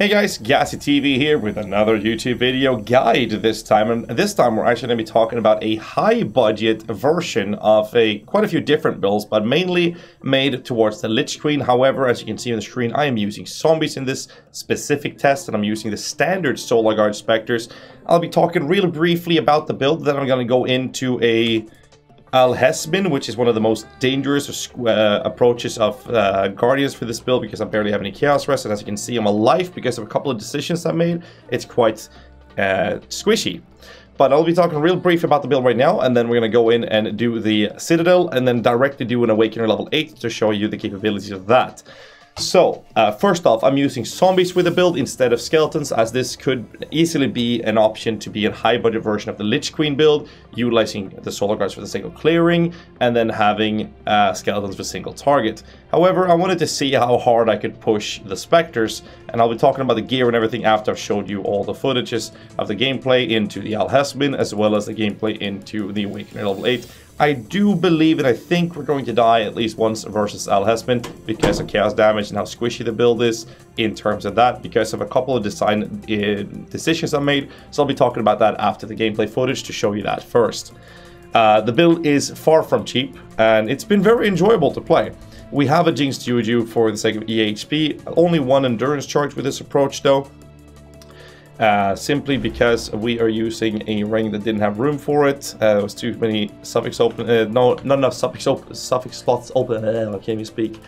Hey guys, GhazzyTV here with another YouTube video guide this time, and this time we're actually going to be talking about a high budget version of quite a few different builds, but mainly made towards the Lich Queen. However, as you can see on the screen, I am using zombies in this specific test, and I'm using the standard Solar Guard Spectres. I'll be talking really briefly about the build, then I'm going to go into a Al-Hesbin, which is one of the most dangerous approaches of Guardians for this build, because I barely have any Chaos Rest, and as you can see, I'm alive because of a couple of decisions I made. It's quite squishy. But I'll be talking real brief about the build right now, and then we're going to go in and do the Citadel, and then directly do an Awakener level 8 to show you the capabilities of that. So, first off, I'm using zombies with the build instead of skeletons, as this could easily be an option to be a high-budget version of the Lich Queen build, utilizing the Solar Guards for the sake of clearing, and then having skeletons for single target. However, I wanted to see how hard I could push the Spectres, and I'll be talking about the gear and everything after I've showed you all the footages of the gameplay into the Al-Hesbin, as well as the gameplay into the Awakener level 8. I do believe and I think we're going to die at least once versus Al-Hesbin because of chaos damage and how squishy the build is in terms of that, because of a couple of design decisions I made. So I'll be talking about that after the gameplay footage to show you that first. The build is far from cheap, and it's been very enjoyable to play. We have a Jinx Juju for the sake of EHP, only one endurance charge with this approach though. Simply because we are using a ring that didn't have room for it. There was too many suffix open, not enough suffix slots open, I can't even speak.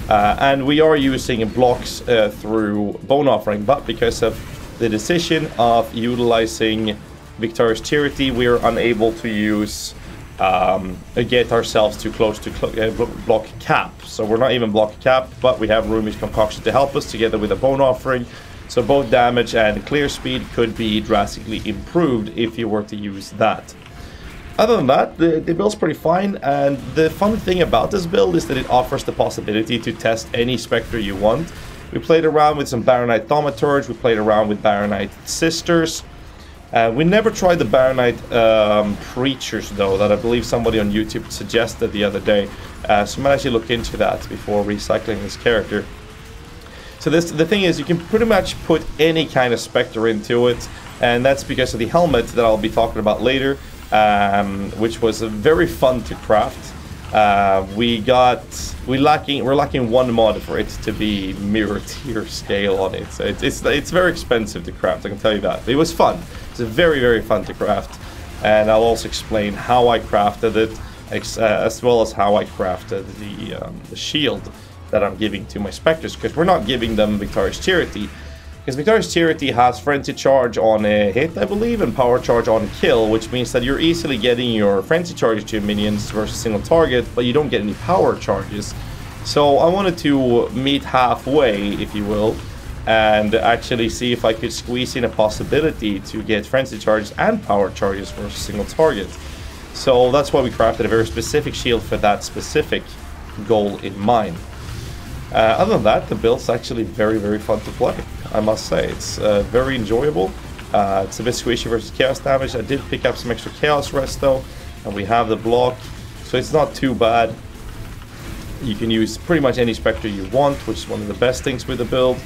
And we are using blocks through Bone Offering, but because of the decision of utilizing Victorious Charity, we are unable to use get ourselves too close to block cap. So we're not even block cap, but we have Rumi's Concoction to help us together with a Bone Offering. So both damage and clear speed could be drastically improved if you were to use that. Other than that, the build's pretty fine, and the fun thing about this build is that it offers the possibility to test any Spectre you want. We played around with some Baronite Thaumaturge, we played around with Baronite Sisters. We never tried the Baronite Preachers though, that I believe somebody on YouTube suggested the other day. So I might actually look into that before recycling this character. So the thing is, you can pretty much put any kind of Spectre into it, and that's because of the helmet that I'll be talking about later, which was very fun to craft. We're lacking one mod for it to be mirror tier scale on it. So it's very expensive to craft, I can tell you that. It was fun. It's very, very fun to craft, and I'll also explain how I crafted it, as well as how I crafted the shield that I'm giving to my Spectres, because we're not giving them Victorious Charity, because Victorious Charity has Frenzy Charge on a hit, I believe, and Power Charge on kill, which means that you're easily getting your Frenzy Charges to your minions versus single target, but you don't get any Power Charges. So I wanted to meet halfway, if you will, and actually see if I could squeeze in a possibility to get Frenzy Charges and Power Charges versus single target. So that's why we crafted a very specific shield for that specific goal in mind. Other than that, the build's actually very, very fun to play, I must say. It's very enjoyable. It's a bit squishy versus chaos damage. I did pick up some extra chaos rest though, and we have the block, so it's not too bad. You can use pretty much any Spectre you want, which is one of the best things with the build.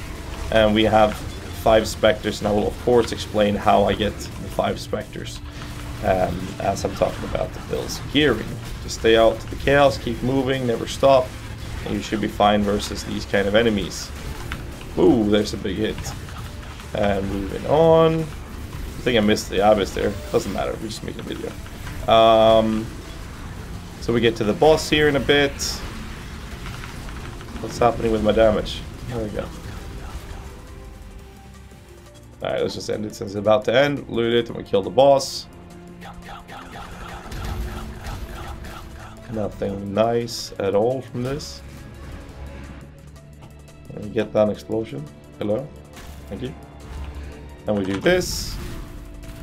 And we have 5 Spectres, and I will of course explain how I get the 5 Spectres as I'm talking about the build's gearing. Just stay out to the chaos, keep moving, never stop. And you should be fine versus these kind of enemies. Ooh, there's a big hit. And moving on. I think I missed the Abyss there. Doesn't matter, we just make a video. So we get to the boss here in a bit. What's happening with my damage? There we go. Alright, let's just end it since it's about to end. Loot it and we kill the boss. Nothing nice at all from this. And we get that explosion. Hello. Thank you. And we do this.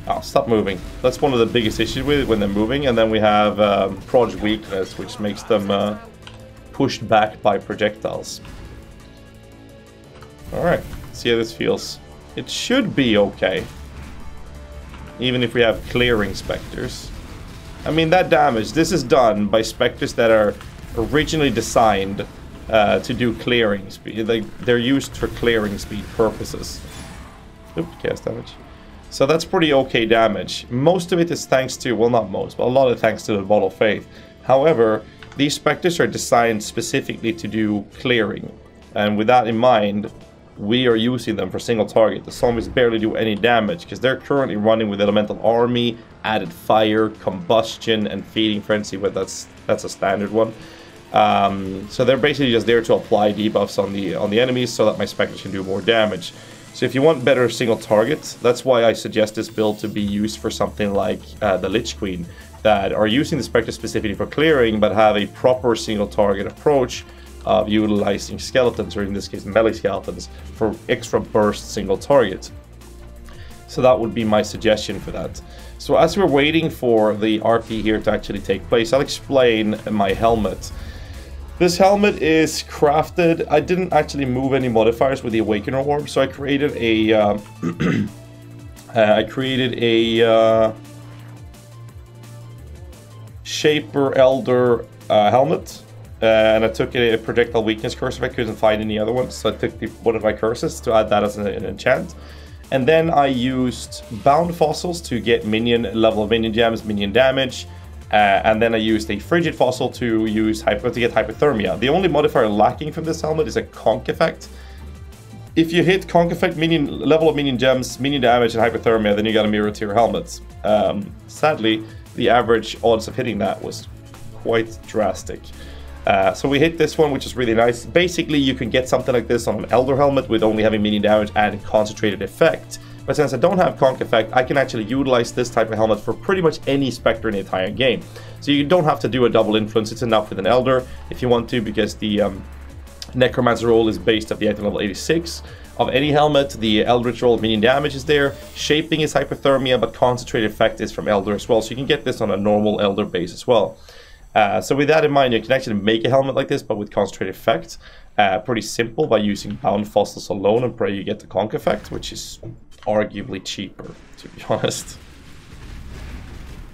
Oh, stop moving. That's one of the biggest issues with it when they're moving. And then we have Proj Weakness, which makes them pushed back by projectiles. Alright, see how this feels. It should be okay. Even if we have clearing Spectres. I mean, that damage, this is done by Spectres that are originally designed to do clearing speed. They're used for clearing speed purposes. Oop, cast damage. So that's pretty okay damage. Most of it is thanks to, well, not most, but a lot of it thanks to the Bottle of Faith. However, these Spectres are designed specifically to do clearing. And with that in mind, we are using them for single target. The zombies barely do any damage because they're currently running with Elemental Army, added fire, combustion, and feeding frenzy, but that's a standard one. So they're basically just there to apply debuffs on the enemies so that my Spectres can do more damage. So if you want better single targets, that's why I suggest this build to be used for something like the Lich Queen, that are using the Spectre specifically for clearing, but have a proper single target approach of utilizing skeletons, or in this case melee skeletons, for extra burst single targets. So that would be my suggestion for that. So as we're waiting for the RP here to actually take place, I'll explain my helmet. This helmet is crafted. I didn't actually move any modifiers with the Awakener Orb, so I created a Shaper Elder helmet, and I took a projectile weakness curse if I couldn't find any other ones, so I took one of my curses to add that as an enchant. And then I used Bound Fossils to get level of minion gems, minion damage. And then I used a Frigid Fossil to get Hypothermia. The only modifier lacking from this helmet is a Conk Effect. If you hit Conk Effect, level of minion gems, minion damage, and Hypothermia, then you got a Mirror Tier helmet. Sadly, the average odds of hitting that was quite drastic. So we hit this one, which is really nice. Basically, you can get something like this on an Elder helmet with only having minion damage and concentrated effect. But since I don't have Conk Effect, I can actually utilize this type of helmet for pretty much any Spectre in the entire game. So you don't have to do a double influence, it's enough with an Elder if you want to, because the Necromancer roll is based at the item level 86 of any helmet. The Eldritch roll of minion damage is there, Shaping is Hypothermia, but Concentrated Effect is from Elder as well, so you can get this on a normal Elder base as well. So with that in mind, you can actually make a helmet like this, but with Concentrated Effect. Pretty simple by using Bound Fossils alone, and pray you get the Conk Effect, which is arguably cheaper, to be honest.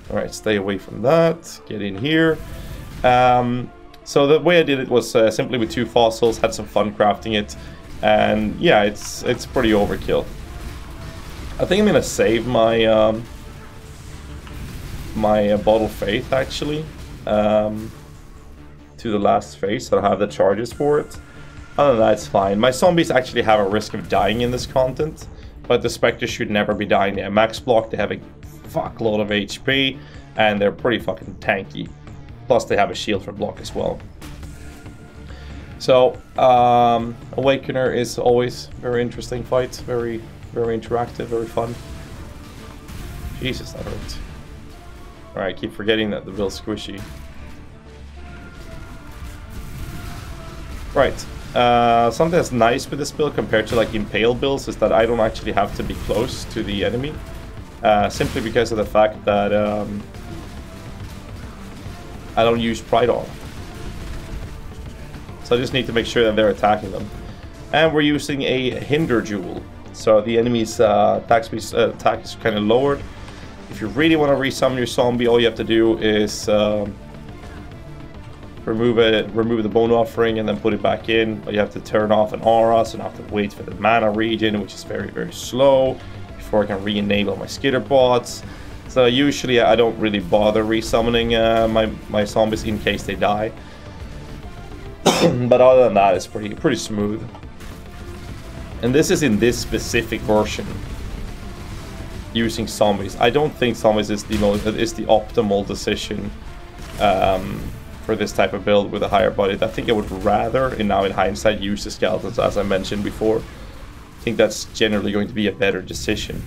Alright, stay away from that. Get in here. So the way I did it was simply with 2 fossils, had some fun crafting it, and yeah, it's pretty overkill. I think I'm gonna save my my Bottle of Faith actually to the last phase, so I have the charges for it. Other than that, it's fine. My zombies actually have a risk of dying in this content, but the Spectres should never be dying. They have max block, they have a fuckload of HP, and they're pretty fucking tanky. Plus they have a shield for block as well. So, Awakener is always very interesting fight. Very, very interactive, very fun. Jesus, that hurt. Alright, keep forgetting that the build's squishy. Right. Something that's nice with this build compared to like Impale builds is that I don't actually have to be close to the enemy, simply because of the fact that I don't use Pride Armor. So I just need to make sure that they're attacking them. And we're using a Hinder Jewel, so the enemy's attack is kind of lowered. If you really want to resummon your zombie, all you have to do is remove the bone offering and then put it back in, but you have to turn off an aura, so you have to wait for the mana regen, which is very, very slow, before I can re-enable my skitter bots. So usually I don't really bother resummoning my zombies in case they die. But other than that, it's pretty smooth. And this is in this specific version, using zombies. I don't think zombies is the optimal decision for this type of build with a higher budget. I think I would rather, and now in hindsight, use the skeletons, as I mentioned before. I think that's generally going to be a better decision.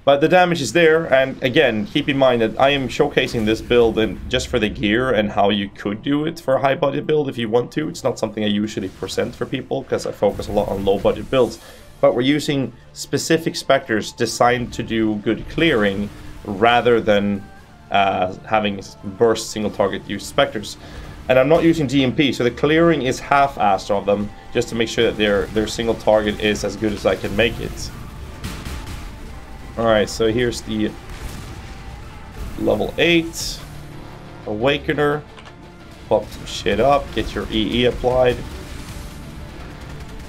But the damage is there, and again, keep in mind that I am showcasing this build and just for the gear and how you could do it for a high budget build if you want to. It's not something I usually present for people because I focus a lot on low budget builds. But we're using specific Spectres designed to do good clearing rather than having burst single target use Spectres. And I'm not using GMP, so the clearing is half-assed of them, just to make sure that their single target is as good as I can make it. Alright, so here's the level 8 Awakener. Pop some shit up, get your EE applied.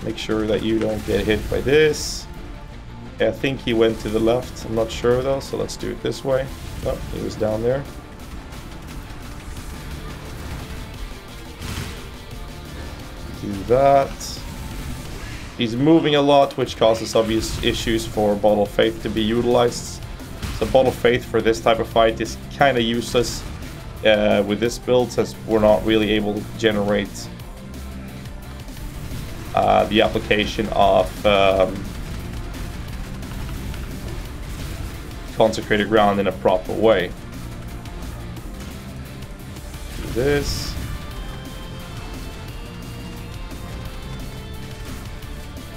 Make sure that you don't get hit by this. I think he went to the left. I'm not sure though, so let's do it this way. Oh, he was down there. Do that. He's moving a lot, which causes obvious issues for Bottle of Faith to be utilized. So Bottle of Faith for this type of fight is kind of useless with this build, since we're not really able to generate the application of Consecrated Ground in a proper way. Do this.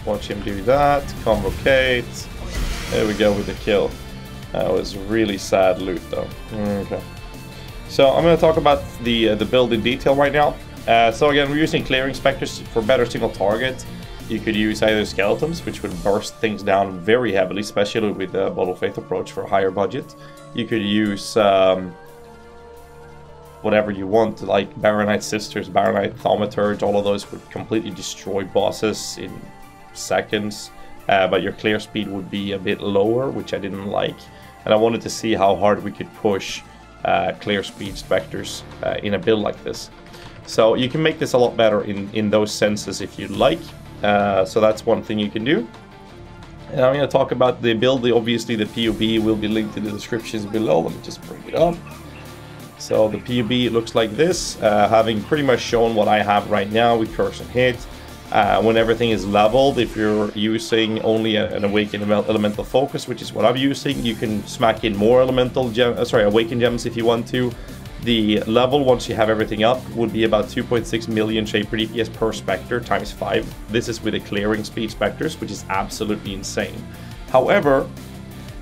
Watch him do that. Convocate. There we go with the kill. That was really sad loot though. Okay. So I'm going to talk about the build in detail right now. So again, we're using clearing specters for better single target. You could use either skeletons, which would burst things down very heavily, especially with the Bottle of Faith approach for a higher budget. You could use whatever you want, like Baronite Sisters, Baronite Thaumaturge. All of those would completely destroy bosses in seconds, but your clear speed would be a bit lower, which I didn't like. And I wanted to see how hard we could push clear speed specters in a build like this. So you can make this a lot better in those senses if you'd like. So that's one thing you can do. And I'm going to talk about the build. Obviously the POB will be linked in the descriptions below. Let me just bring it up. So the POB looks like this, having pretty much shown what I have right now with curse and hit. When everything is leveled, if you're using only an awakened elemental focus, which is what I'm using, you can smack in more awakened gems if you want to. The level, once you have everything up, would be about 2.6 million Shaper DPS per Spectre times 5. This is with the clearing speed Spectres, which is absolutely insane. However,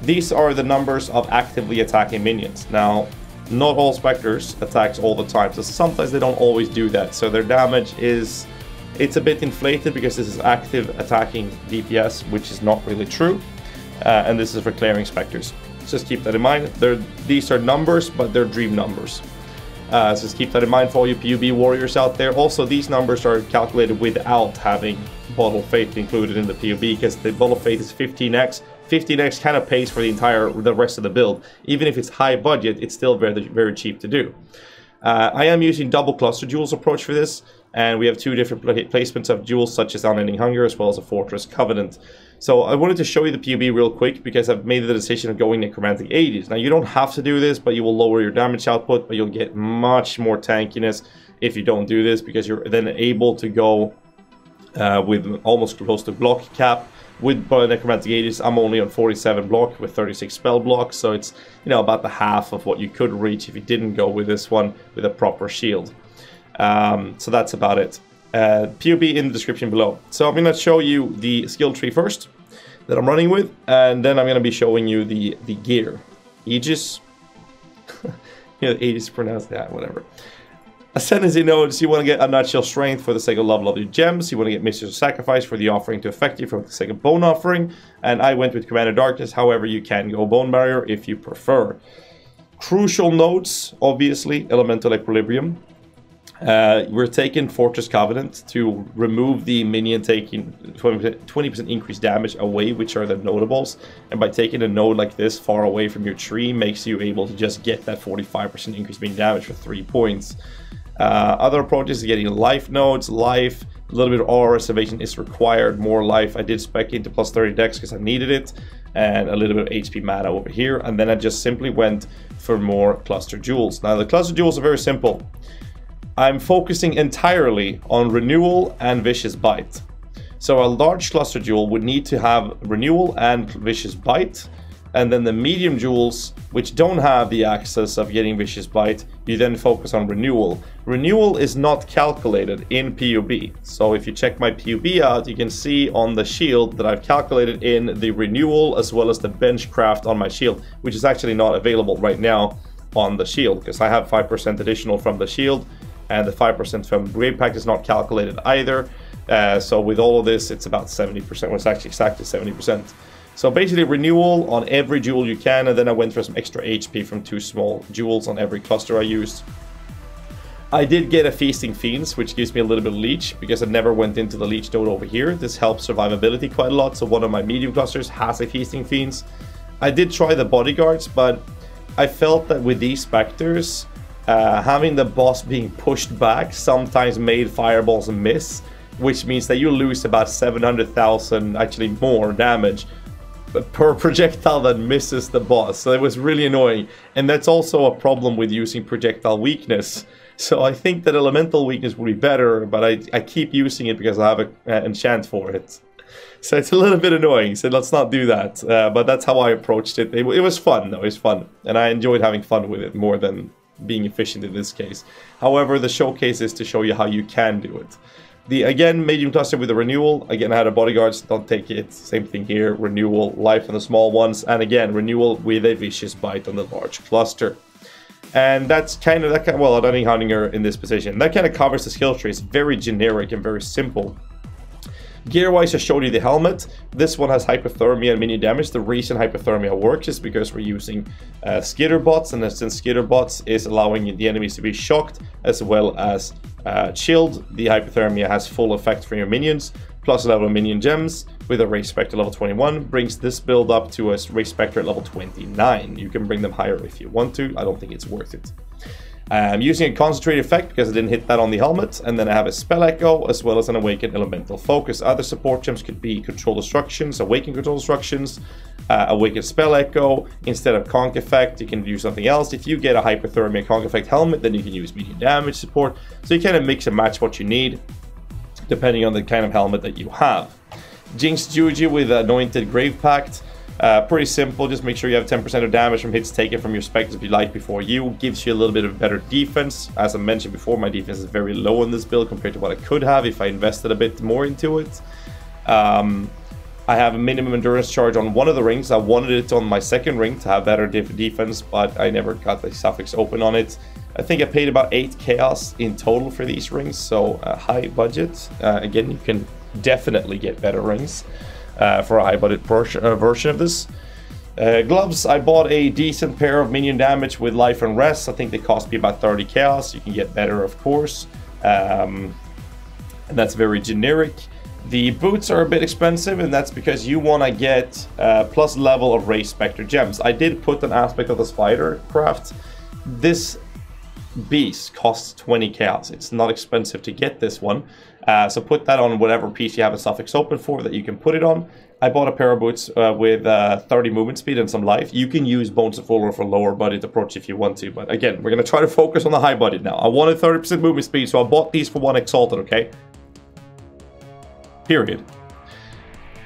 these are the numbers of actively attacking minions. Now, not all Spectres attacks all the time, so sometimes they don't always do that. So their damage is... it's a bit inflated because this is active attacking DPS, which is not really true. And this is for clearing Spectres. Just keep that in mind. These are numbers, but they're dream numbers. So just keep that in mind for all you PUB warriors out there. Also, these numbers are calculated without having Bottle of Faith included in the PUB, because the Bottle of Faith is 15x. 15x kind of pays for the rest of the build. Even if it's high budget, it's still very, very cheap to do. I am using double cluster jewels approach for this, and we have two different placements of jewels, such as Unending Hunger as well as a Fortress Covenant. So I wanted to show you the PUB real quick because I've made the decision of going Necromantic 80s. Now you don't have to do this, but you will lower your damage output, but you'll get much more tankiness if you don't do this, because you're then able to go with almost close to block cap. With Necromantic 80s, I'm only on 47 block with 36 spell blocks, so it's, you know, about the half of what you could reach if you didn't go with this one with a proper shield. So that's about it. PUB in the description below. So I'm going to show you the skill tree first that I'm running with, and then I'm going to be showing you the gear. Aegis. You know, Aegis pronounced that, whatever. Ascendancy nodes, you want to get a Nutshell Strength for the sake of level of your gems. You want to get Mistress of Sacrifice for the offering to affect you for the sake of Bone Offering. And I went with Commander Darkness. However, you can go Bone Barrier if you prefer. Crucial nodes, obviously, Elemental Equilibrium. We're taking Fortress Covenant to remove the minion taking 20% increased damage away, which are the notables. And by taking a node like this far away from your tree, makes you able to just get that 45% increased minion damage for 3 points. Other approaches are getting life nodes, life, a little bit of aura reservation is required, more life. I did spec into plus 30 dex because I needed it, and a little bit of HP mana over here. And then I just simply went for more cluster jewels. Now the cluster jewels are very simple. I'm focusing entirely on Renewal and Vicious Bite. So a large cluster jewel would need to have Renewal and Vicious Bite, and then the medium jewels, which don't have the access of getting Vicious Bite, you then focus on Renewal. Renewal is not calculated in PUB. So if you check my PUB out, you can see on the shield that I've calculated in the Renewal as well as the Benchcraft on my shield, which is actually not available right now on the shield, because I have 5% additional from the shield, and the 5% from Brave Pact is not calculated either. So with all of this, it's about 70%, well, it's actually exactly 70%. So basically Renewal on every jewel you can, and then I went for some extra HP from 2 small jewels on every cluster I used. I did get a Feasting Fiends, which gives me a little bit of leech, because I never went into the leech node over here. This helps survivability quite a lot, so one of my medium clusters has a Feasting Fiends. I did try the bodyguards, but I felt that with these Spectres, having the boss being pushed back sometimes made fireballs miss, which means that you lose about 700,000, actually more damage per projectile that misses the boss. So it was really annoying, and that's also a problem with using projectile weakness. So I think that elemental weakness would be better, but I keep using it because I have an enchant for it. So it's a little bit annoying, so let's not do that. But that's how I approached it. It was fun, though. It was fun, and I enjoyed having fun with it more than being efficient in this case. However, the showcase is to show you how you can do it. Again, medium cluster with a renewal. Again, I had a bodyguards, don't take it. Same thing here, renewal, life on the small ones. And again, renewal with a vicious bite on the large cluster. And that's kind of, well, I don't think hunting her in this position. That kind of covers the skill tree. It's very generic and very simple. Gear-wise, I showed you the helmet. This one has hypothermia and minion damage. The reason hypothermia works is because we're using skitter bots, and since skitter bots is allowing the enemies to be shocked as well as chilled, the hypothermia has full effect for your minions. Plus level of minion gems with a Race Spectre level 21 brings this build up to a Race Spectre at level 29. You can bring them higher if you want to. I don't think it's worth it. I'm using a concentrate effect because I didn't hit that on the helmet, and then I have a Spell Echo as well as an Awakened Elemental Focus. Other support gems could be Control Destructions, Awakened Control Destructions, Awakened Spell Echo. Instead of Conk Effect, you can do something else. If you get a Hypothermia Conk Effect helmet, then you can use medium damage support. So you kind of mix and match what you need, depending on the kind of helmet that you have. Jinx Juju with Anointed Grave Pact. Pretty simple, just make sure you have 10% of damage from hits taken from your Spectres if you like before you. Gives you a little bit of better defense. As I mentioned before, my defense is very low in this build compared to what I could have if I invested a bit more into it. I have a minimum endurance charge on one of the rings. I wanted it on my second ring to have better defense, but I never got the suffix open on it. I think I paid about 8 chaos in total for these rings, so high budget. Again, you can definitely get better rings for a high budget version of this. Gloves, I bought a decent pair of minion damage with life and rest. I think they cost me about 30 chaos. You can get better, of course, and that's very generic. The boots are a bit expensive, and that's because you want to get plus level of Race Spectre gems. I did put an aspect of the spider craft. This beast costs 20 chaos. It's not expensive to get this one, so put that on whatever piece you have a suffix open for that you can put it on. I bought a pair of boots with 30 movement speed and some life. You can use Bones of Fuller for lower budget approach if you want to, but again, we're going to try to focus on the high budget now. I wanted 30% movement speed, so I bought these for 1 Exalted, okay? Period.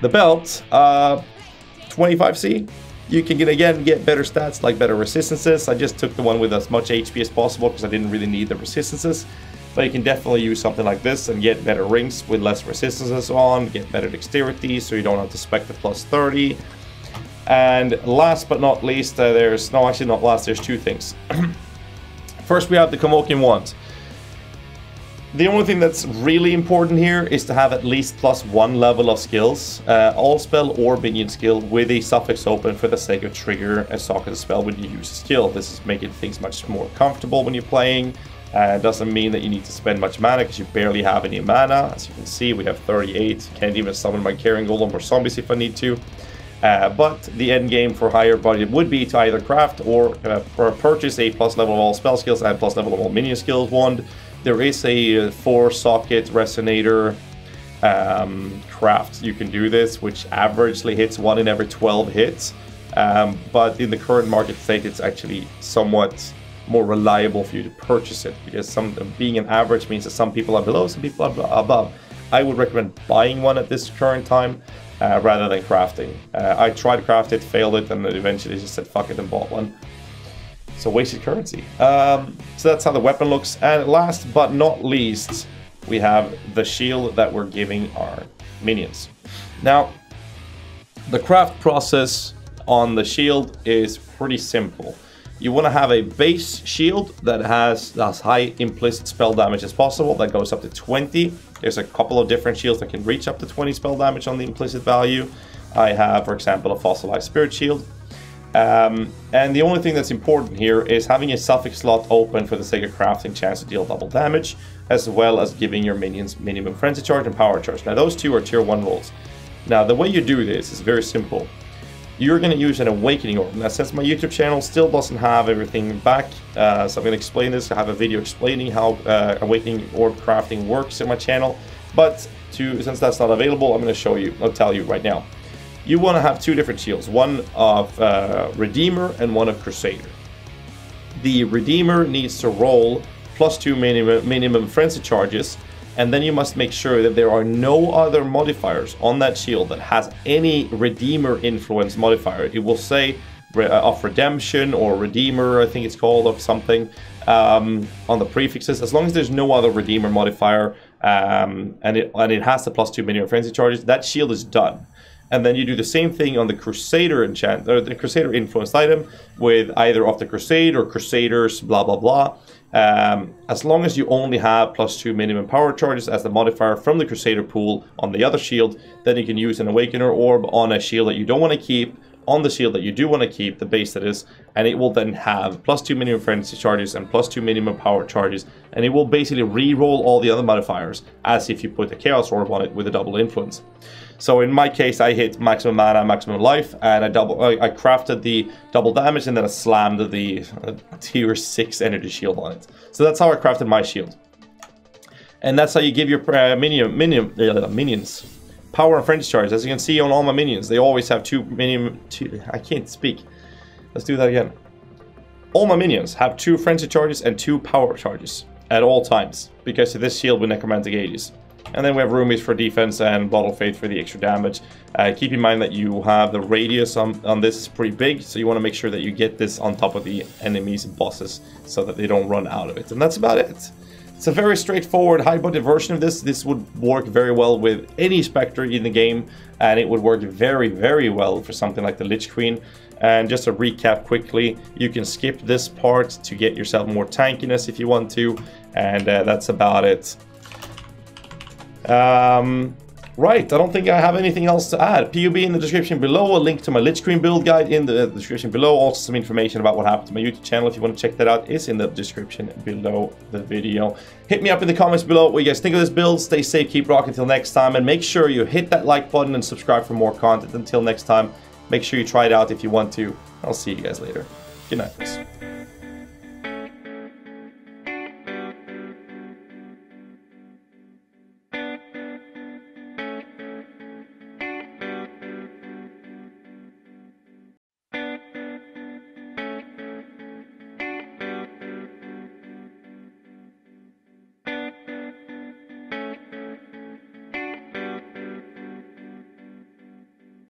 The belt, 25C. You can get better stats like better resistances. I just took the one with as much HP as possible because I didn't really need the resistances. But you can definitely use something like this and get better rings with less resistances on, get better dexterity so you don't have to spec the plus 30. And last but not least, there's two things. First, we have the Convoking Wand. The only thing that's really important here is to have at least +1 level of skills, all spell or minion skill with a suffix open for the sake of trigger a socket spell when you use a skill. This is making things much more comfortable when you're playing. It doesn't mean that you need to spend much mana because you barely have any mana. As you can see, we have 38. Can't even summon my Carrying Golem or zombies if I need to. But the end game for higher budget would be to either craft or purchase a plus level of all spell skills and plus level of all minion skills wand. There is a 4-socket resonator craft. You can do this, which averagely hits 1 in every 12 hits. But in the current market state, it's actually somewhat more reliable for you to purchase it, because being an average means that some people are below, some people are above. I would recommend buying one at this current time rather than crafting. I tried to craft it, failed it, and eventually just said fuck it and bought one. So wasted currency. So that's how the weapon looks. And last but not least, we have the shield that we're giving our minions. Now, the craft process on the shield is pretty simple. You want to have a base shield that has as high implicit spell damage as possible. That goes up to 20. There's a couple of different shields that can reach up to 20 spell damage on the implicit value. I have, for example, a Fossilized Spirit Shield. And the only thing that's important here is having a suffix slot open for the sake of crafting chance to deal double damage, as well as giving your minions minimum frenzy charge and power charge. Now those two are tier 1 rolls. Now the way you do this is very simple. You're going to use an awakening orb. Now since my YouTube channel still doesn't have everything back, so I'm going to explain this. I have a video explaining how awakening orb crafting works in my channel, but since that's not available, I'm going to show you, I'll tell you right now. You want to have two different shields, one of Redeemer and one of Crusader. The Redeemer needs to roll +2 minimum frenzy charges, and then you must make sure that there are no other modifiers on that shield that has any Redeemer influence modifier. It will say of Redemption or Redeemer, I think it's called, of something on the prefixes. As long as there's no other Redeemer modifier and it has the +2 minimum frenzy charges, that shield is done. And then you do the same thing on the Crusader enchant, or the Crusader influenced item, with either of the Crusade or Crusaders, blah blah blah. As long as you only have +2 minimum power charges as the modifier from the Crusader pool on the other shield, then you can use an Awakener orb on a shield that you don't want to keep, on the shield that you do want to keep, the base that is, and it will then have +2 minimum frenzy charges and +2 minimum power charges, and it will basically re-roll all the other modifiers as if you put a Chaos orb on it with a double influence. So in my case, I hit maximum mana, maximum life, and I crafted the double damage, and then I slammed the tier 6 energy shield on it. So that's how I crafted my shield. And that's how you give your minions power and frenzy charge. As you can see on all my minions, they always have I can't speak. Let's do that again. All my minions have 2 frenzy charges and 2 power charges at all times, because of this shield with necromantic ages. And then we have Roomies for defense and Bottle of Faith for the extra damage. Keep in mind that you have the radius on this is pretty big, so you want to make sure that you get this on top of the enemies and bosses so that they don't run out of it. And that's about it. It's a very straightforward, high-budget version of this. This would work very well with any Spectre in the game, and it would work very, very well for something like the Lich Queen. And just to recap quickly, you can skip this part to get yourself more tankiness if you want to, and that's about it. Right, I don't think I have anything else to add. PUB in the description below, a link to my Lich Queen build guide in the description below. Also some information about what happened to my YouTube channel, if you want to check that out, is in the description below the video. Hit me up in the comments below what you guys think of this build. Stay safe, keep rocking until next time, and make sure you hit that like button and subscribe for more content. Until next time, make sure you try it out if you want to. I'll see you guys later. Good night, guys.